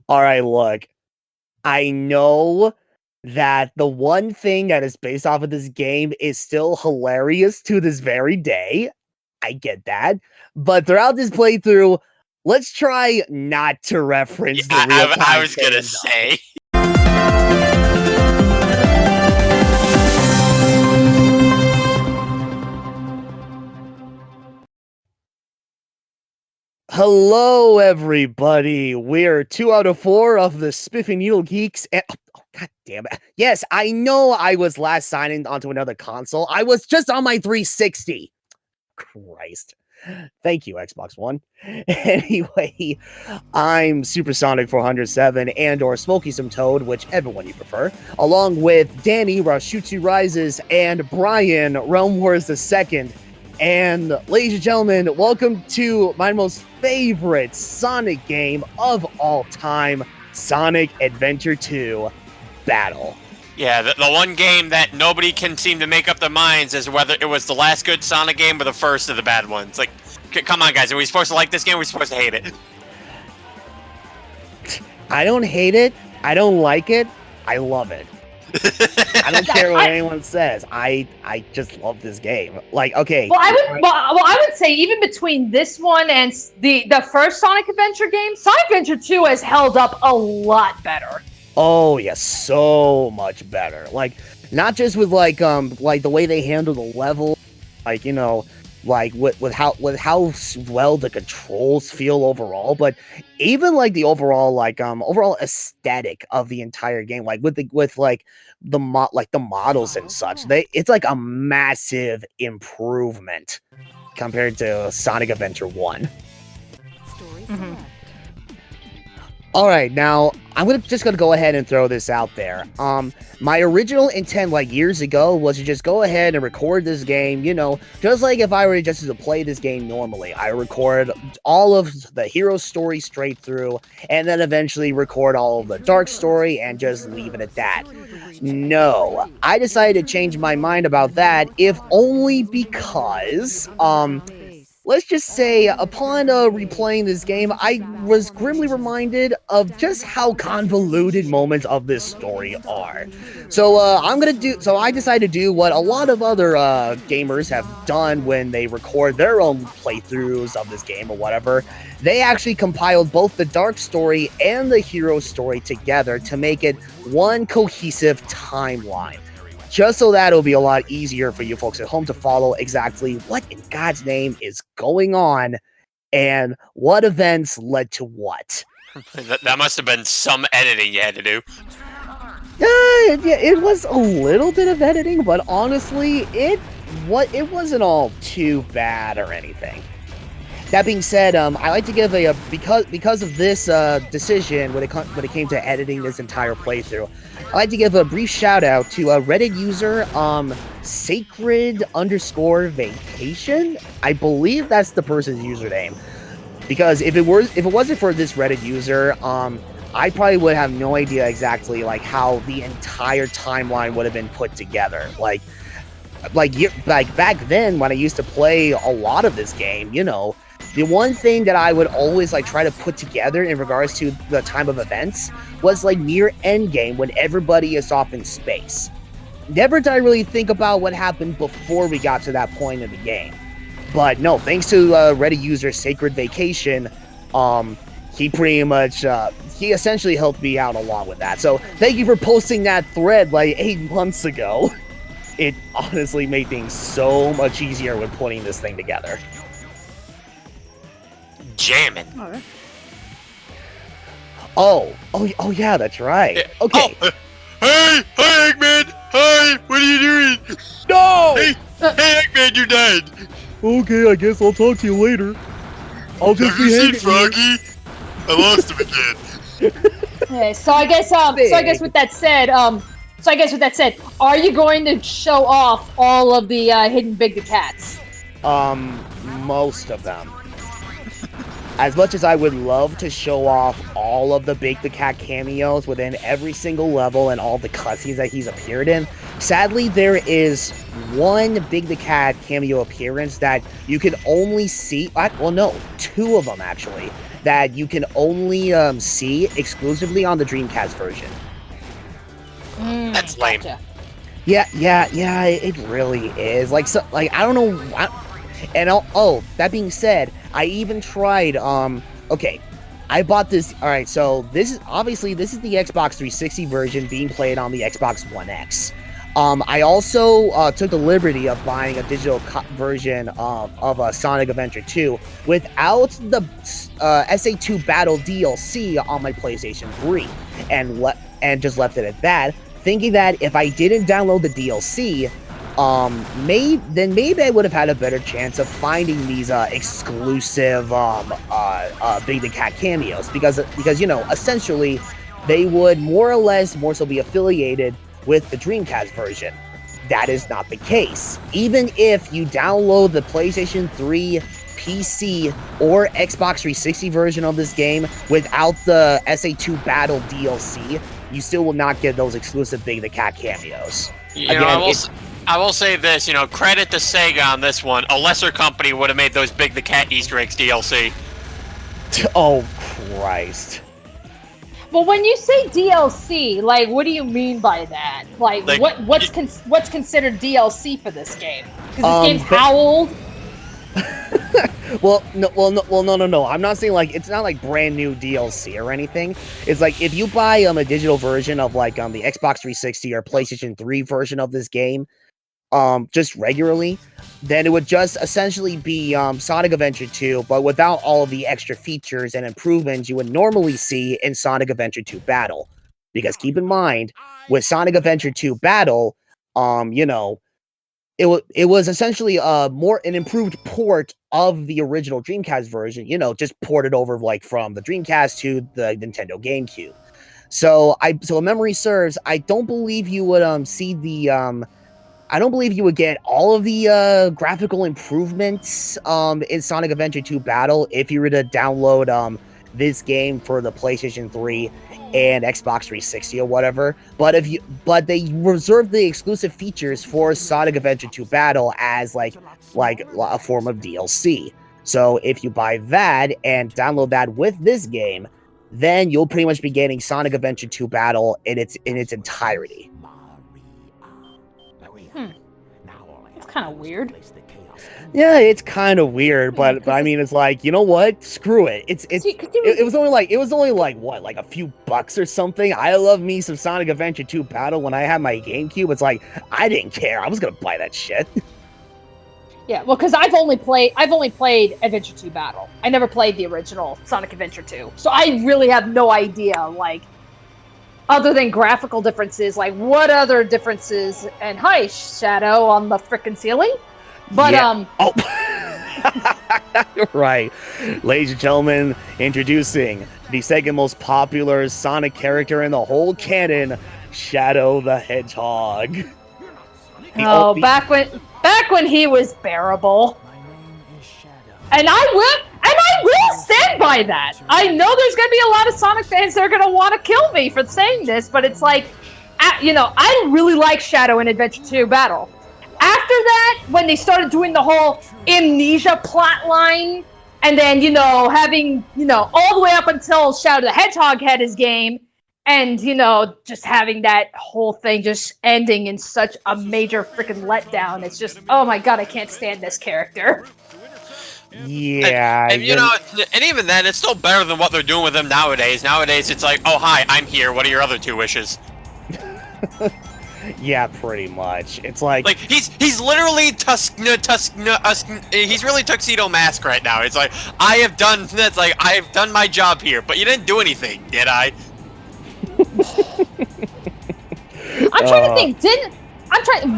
All right, look. I know that the one thing that is based off of this game is still hilarious to this very day. I get that. But throughout this playthrough, let's try not to reference the real-time I was gonna stand-up. say. Hello, everybody. We're 2 out of 4 of the SpiffyNeedleGeeks. And oh, god damn it. Yes, I know I was last signing onto another console. I was just on my 360. Christ. Thank you, Xbox One. Anyway, I'm Supersonic407 and or SmokingSomeToad, whichever one you prefer, along with Danny, RoushutsuRises, and Brian, RealmwarssII. And ladies and gentlemen, welcome to my most favorite Sonic game of all time, Sonic Adventure 2 Battle. Yeah, the one game that nobody can seem to make up their minds as whether it was the last good Sonic game or the first of the bad ones. Like, come on, guys, are we supposed to like this game or are we supposed to hate it? I don't hate it. I don't like it. I love it. I don't care what anyone says. I just love this game. Like, okay. Well, I would say even between this one and the first Sonic Adventure game, Sonic Adventure 2 has held up a lot better. Oh yeah, so much better. Like, not just with like the way they handle the level, like, you know, like with how well the controls feel overall, but even like the overall overall aesthetic of the entire game, like with the models and such. It's like a massive improvement compared to Sonic Adventure 1. Mm-hmm. All right, now I'm just gonna go ahead and throw this out there. My original intent, like years ago, was to just go ahead and record this game. You know, just like if I were just to play this game normally, I record all of the hero story straight through, and then eventually record all of the dark story and just leave it at that. No, I decided to change my mind about that, if only because let's just say, upon replaying this game, I was grimly reminded of just how convoluted moments of this story are. So I decided to do what a lot of other gamers have done when they record their own playthroughs of this game or whatever. They actually compiled both the dark story and the hero story together to make it one cohesive timeline. Just so that it'll be a lot easier for you folks at home to follow exactly what in God's name is going on and what events led to what. That must have been some editing you had to do. Yeah, it was a little bit of editing, but honestly, it wasn't all too bad or anything. That being said, I like to give because of this decision when it came to editing this entire playthrough, I like to give a brief shout out to a Reddit user, sacred_vacation. I believe that's the person's username. Because if it wasn't for this Reddit user, I probably would have no idea exactly like how the entire timeline would have been put together. Like back then when I used to play a lot of this game, you know, the one thing that I would always like try to put together in regards to the time of events was like near endgame when everybody is off in space. Never did I really think about what happened before we got to that point in the game. But no, thanks to Reddit user Sacred Vacation, he pretty much he essentially helped me out a lot with that. So thank you for posting that thread like 8 months ago. It honestly made things so much easier when putting this thing together. Jamming. Oh yeah, that's right. Okay. Oh, hey, Eggman! Hi, what are you doing? No! Hey, Eggman, you died. Okay, I guess I'll talk to you later. I'll just Have you seen Froggy? I lost him again. Okay, so I guess with that said, are you going to show off all of the hidden Big the Cats? Most of them. As much as I would love to show off all of the Big the Cat cameos within every single level and all the cutscenes that he's appeared in, sadly there is one Big the Cat cameo appearance that you can only see, well no, 2 of them actually, that you can only see exclusively on the Dreamcast version. That's lame. Gotcha. Yeah, it really is. Like, so, like, I don't know. Oh, that being said, I even tried, okay, I bought this. All right, so this is the Xbox 360 version being played on the Xbox One X. I also took the liberty of buying a digital version of Sonic Adventure 2 without the SA2 Battle DLC on my PlayStation 3, and just left it at that, thinking that if I didn't download the DLC, maybe I would have had a better chance of finding these exclusive Big the Cat cameos, because essentially they would more so be affiliated with the Dreamcast version. That is not the case. Even if you download the PlayStation 3, PC, or Xbox 360 version of this game without the SA2 Battle DLC, you still will not get those exclusive Big the Cat cameos. I will say this, credit to Sega on this one. A lesser company would have made those Big the Cat Easter eggs DLC. Oh, Christ. Well, when you say DLC, like, what do you mean by that? Like what's considered DLC for this game? Because this game's how old? Well, no. I'm not saying, like, it's not like brand new DLC or anything. It's like if you buy a digital version of like the Xbox 360 or PlayStation 3 version of this game, just regularly, then it would just essentially be Sonic Adventure 2, but without all of the extra features and improvements you would normally see in Sonic Adventure 2 Battle. Because keep in mind, with Sonic Adventure 2 Battle, it was essentially an improved port of the original Dreamcast version, just ported over like from the Dreamcast to the Nintendo GameCube. So if memory serves, I don't believe you would see the I don't believe you would get all of the graphical improvements in Sonic Adventure 2 Battle if you were to download this game for the PlayStation 3 and Xbox 360 or whatever. But they reserved the exclusive features for Sonic Adventure 2 Battle as like a form of DLC. So if you buy that and download that with this game, then you'll pretty much be getting Sonic Adventure 2 Battle in its entirety. That's kind of weird. Yeah, it's kind of weird, but I mean, it's like, you know what? Screw it. It was only like what, like a few bucks or something. I love me some Sonic Adventure 2 Battle when I had my GameCube. It's like I didn't care. I was gonna buy that shit. Yeah, well, because I've only played Adventure 2 Battle. I never played the original Sonic Adventure 2, so I really have no idea, like, other than graphical differences, like, what other differences? And hi, Shadow on the frickin' ceiling. But You're right. Ladies and gentlemen, introducing the second most popular Sonic character in the whole canon, Shadow the Hedgehog. Back when he was bearable. And I will stand by that. I know there's gonna be a lot of Sonic fans that are gonna want to kill me for saying this, but it's like, I really like Shadow in Adventure 2 Battle. After that, when they started doing the whole amnesia plot line, and then, having, all the way up until Shadow the Hedgehog had his game, and, just having that whole thing just ending in such a major freaking letdown, it's just, oh my god, I can't stand this character. Yeah. And even then, it's still better than what they're doing with him nowadays. Nowadays, it's like, oh, hi, I'm here. What are your other 2 wishes? Yeah, pretty much. It's like he's literally he's really Tuxedo Mask right now. It's like, I have done my job here, but you didn't do anything, did I? I'm trying to think.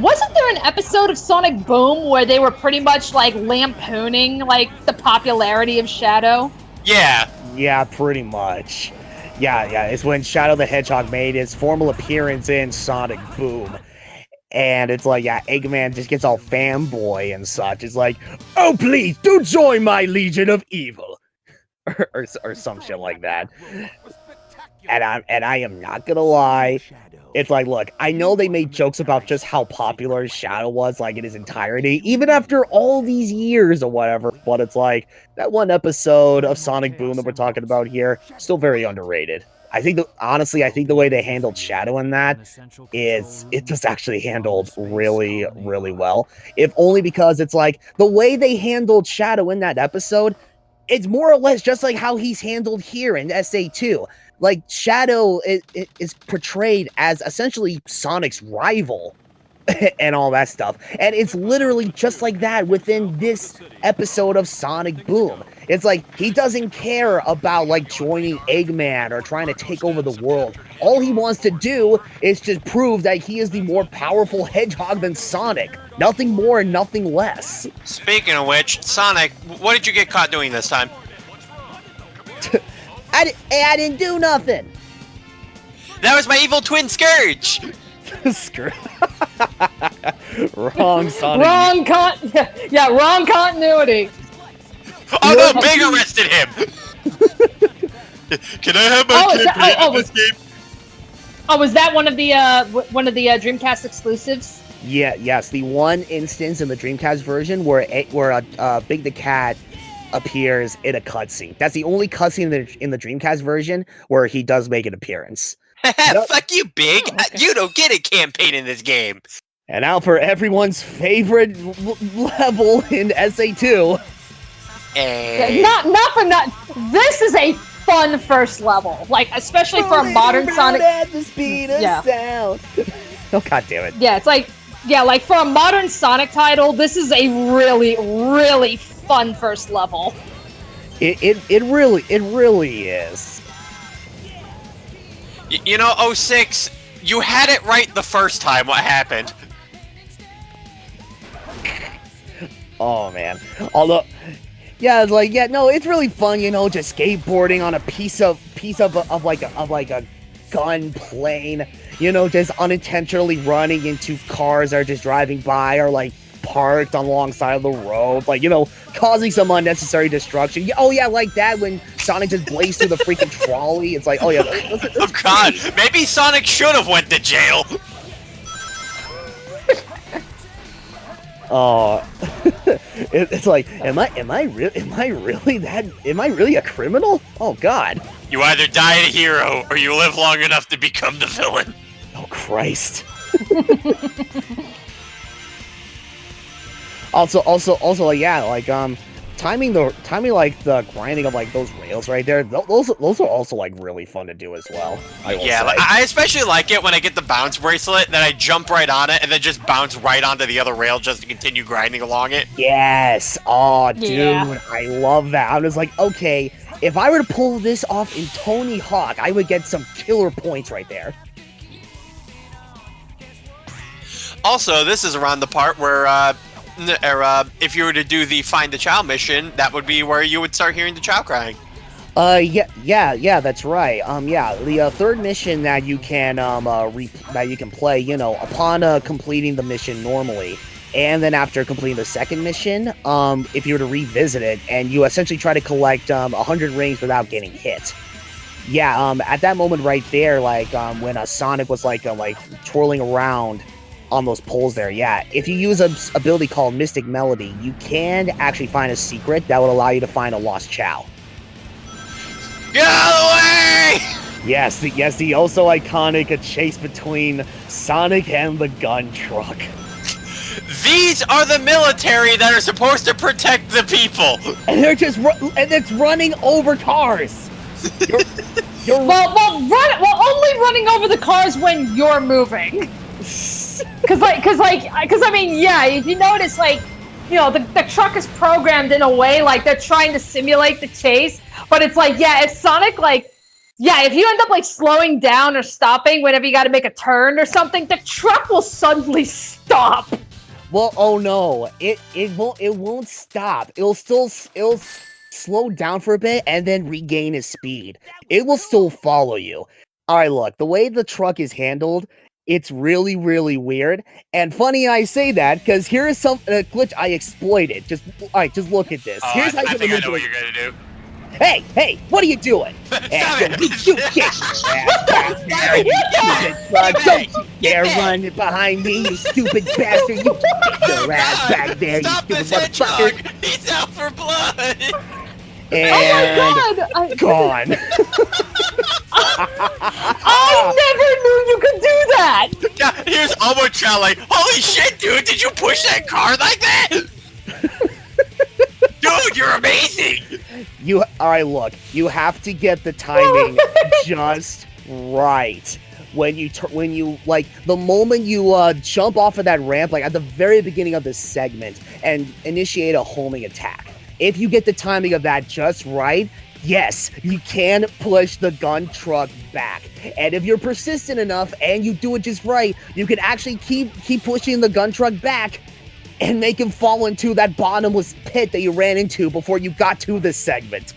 Wasn't there an episode of Sonic Boom where they were pretty much like lampooning like the popularity of Shadow? Yeah. Yeah, pretty much. Yeah, it's when Shadow the Hedgehog made his formal appearance in Sonic Boom. And it's like, yeah, Eggman just gets all fanboy and such. It's like, oh, please, do join my Legion of Evil. or some shit like that. and I am not gonna lie. It's like, look, I know they made jokes about just how popular Shadow was, like, in his entirety, even after all these years or whatever, but it's like, that one episode of Sonic Boom that we're talking about here, still very underrated. I think, honestly, I think the way they handled Shadow in that is, it just actually handled really, really well. If only because it's like, the way they handled Shadow in that episode, it's more or less just like how he's handled here in SA2. Like, Shadow is portrayed as essentially Sonic's rival and all that stuff. And it's literally just like that within this episode of Sonic Boom. It's like, he doesn't care about, like, joining Eggman or trying to take over the world. All he wants to do is just prove that he is the more powerful Hedgehog than Sonic. Nothing more and nothing less. Speaking of which, Sonic, what did you get caught doing this time? I didn't do nothing. That was my evil twin Scourge. Wrong Sonic. Wrong wrong continuity. Oh no, Big arrested him. Can I have my campaign in this game? Oh, was that one of the Dreamcast exclusives? Yeah, yes, the one instance in the Dreamcast version where Big the Cat appears in a cutscene. That's the only cutscene in the Dreamcast version where he does make an appearance. Fuck you, Big. You don't get a campaign in this game. And now for everyone's favorite level in SA2. Not for nothing. This is a fun first level, like especially for a modern Sonic. At the speed of sound. Oh, god damn it. Yeah, it's like, like for a modern Sonic title, this is a really, really fun first level. It really is. You know, 06, you had it right the first time. What happened? Oh man. Although, yeah, it's like, no, it's really fun, you know, just skateboarding on a piece of like a gun plane, you know, just unintentionally running into cars that are just driving by or like parked alongside of the road, like, you know, causing some unnecessary destruction. Oh yeah, like that when Sonic just blazed through the freaking trolley. It's like, oh yeah. Oh god, maybe Sonic should have went to jail. Oh, it's like, am I really a criminal? Oh god. You either die a hero or you live long enough to become the villain. Oh Christ. Also, like, yeah, like, timing like the grinding of like those rails right there. Those are also like really fun to do as well. Yeah, like, I especially like it when I get the bounce bracelet, then I jump right on it and then just bounce right onto the other rail just to continue grinding along it. Yes. Oh, dude, yeah. I love that. I was like, okay, if I were to pull this off in Tony Hawk, I would get some killer points right there. Also, this is around the part where if you were to do the Find the Chow mission, that would be where you would start hearing the Chow crying. Yeah, that's right. Yeah, the third mission that you can play, you know, upon completing the mission normally, and then after completing the second mission, if you were to revisit it, and you essentially try to collect 100 rings without getting hit. Yeah, at that moment right there, like when Sonic was like twirling around on those poles there, yeah. If you use an ability called Mystic Melody, you can actually find a secret that will allow you to find a lost Chow. Get out of the way! Yes, the also iconic chase between Sonic and the gun truck. These are the military that are supposed to protect the people! And they're just it's running over cars! Well, only running over the cars when you're moving. Cause I mean, yeah, if you notice, like, you know, the truck is programmed in a way, like, they're trying to simulate the chase, but it's like, yeah, if Sonic, like, yeah, if you end up, like, slowing down or stopping whenever you gotta make a turn or something, the truck will suddenly stop. Well, oh no, it won't stop. It'll slow down for a bit and then regain its speed. It will still follow you. Alright, look, the way the truck is handled, it's really, really weird. And funny I say that, because here is a glitch I exploited. Just look at this. Here's how I think I know what you're gonna do. Hey, what are you doing? And you get your ass back there, you stupid bug. Don't you dare run behind me, you stupid bastard. You get your ass back there, you stupid motherfucker. He's out for blood. And oh my God! gone. I never knew you could do that! Yeah, here's Omo-chan like, holy shit, dude, did you push that car like that? Dude, you're amazing! Alright, look, you have to get the timing just right. When you like, the moment you jump off of that ramp, like at the very beginning of this segment, and initiate a homing attack. If you get the timing of that just right, yes, you can push the gun truck back. And if you're persistent enough and you do it just right, you can actually keep pushing the gun truck back and make him fall into that bottomless pit that you ran into before you got to this segment.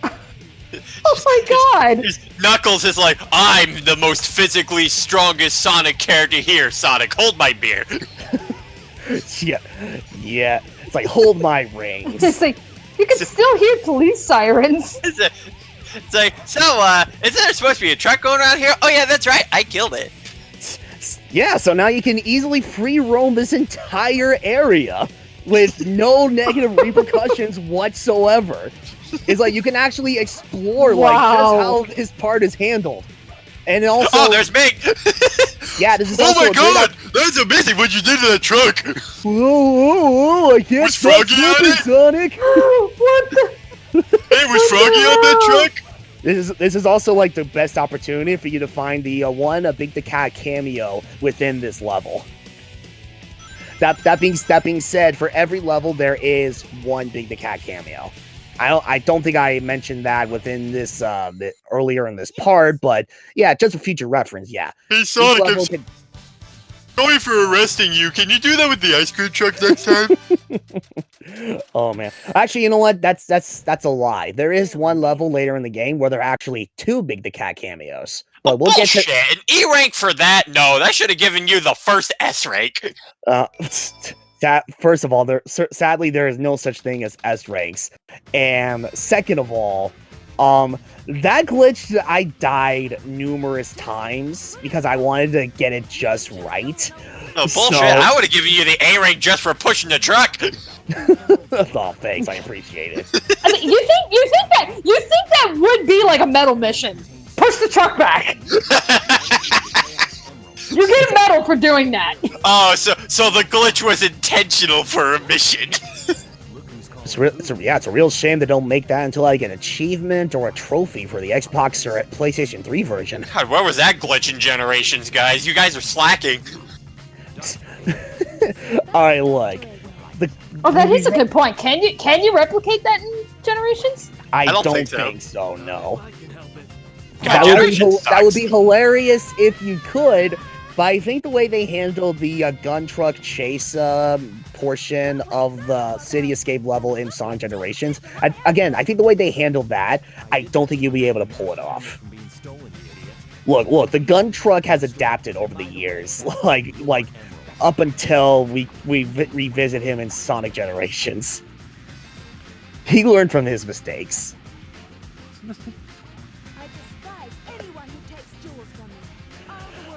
Oh my God! Knuckles is like, I'm the most physically strongest Sonic character here, Sonic. Hold my beer. Yeah. It's like, hold my reins. It's like, you can still hear police sirens. It's like, so, isn't there supposed to be a truck going around here? Oh yeah, that's right, I killed it. Yeah, so now you can easily free roam this entire area with no negative repercussions whatsoever. It's like you can actually explore like just how this part is handled. And also, there's Meg. Yeah, this is oh also my God, that's amazing what you did to that truck. Whoa, I can't Was Froggy on it? Sonic. What the? Hey, was Froggy on that truck? This is also like the best opportunity for you to find the a Big the Cat cameo within this level. That being said, for every level there is one Big the Cat cameo. I don't think I mentioned that within this earlier in this part, but yeah, just a future reference. Yeah. Hey Sonic, I'm sorry for arresting you. Can you do that with the ice cream truck next time? Oh man, actually, you know what? That's a lie. There is one level later in the game where there are actually two Big the Cat cameos. But we'll get to an E rank for that. No, that should have given you the first S rank. First of all, sadly there is no such thing as S ranks, and second of all, that glitch, I died numerous times because I wanted to get it just right. No bullshit. I would have given you the A rank just for pushing the truck. Oh, thanks. I appreciate it. I mean, you think that would be like a medal mission? Push the truck back. You get a medal for doing that. Oh, so the glitch was intentional for a mission. It's a real shame they don't make that into like an achievement or a trophy for the Xbox or PlayStation 3 version. God, where was that glitch in Generations, guys? You guys are slacking. Alright, look. That is a good point. Can you replicate that in Generations? I don't think so, no. God, That would be hilarious if you could, but I think the way they handled the gun truck chase portion of the City Escape level in Sonic Generations, I think the way they handled that, I don't think you'll be able to pull it off. Look, the gun truck has adapted over the years, like up until we revisit him in Sonic Generations. He learned from his mistakes.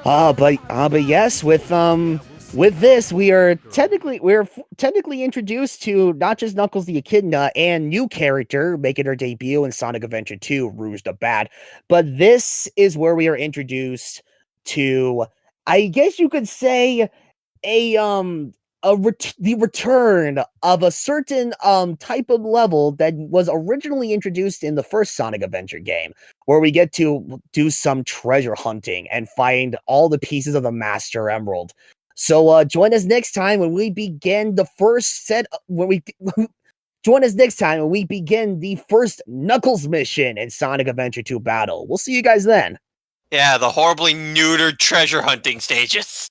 But yes, with this, we're technically introduced to not just Knuckles the Echidna and new character making her debut in Sonic Adventure 2, Rouge the Bat, but this is where we are introduced to, I guess you could say, the return of a certain type of level that was originally introduced in the first Sonic Adventure game, where we get to do some treasure hunting and find all the pieces of the Master Emerald. So join us next time when we begin the first Knuckles mission in Sonic Adventure 2 Battle. We'll see you guys then. Yeah, the horribly neutered treasure hunting stages.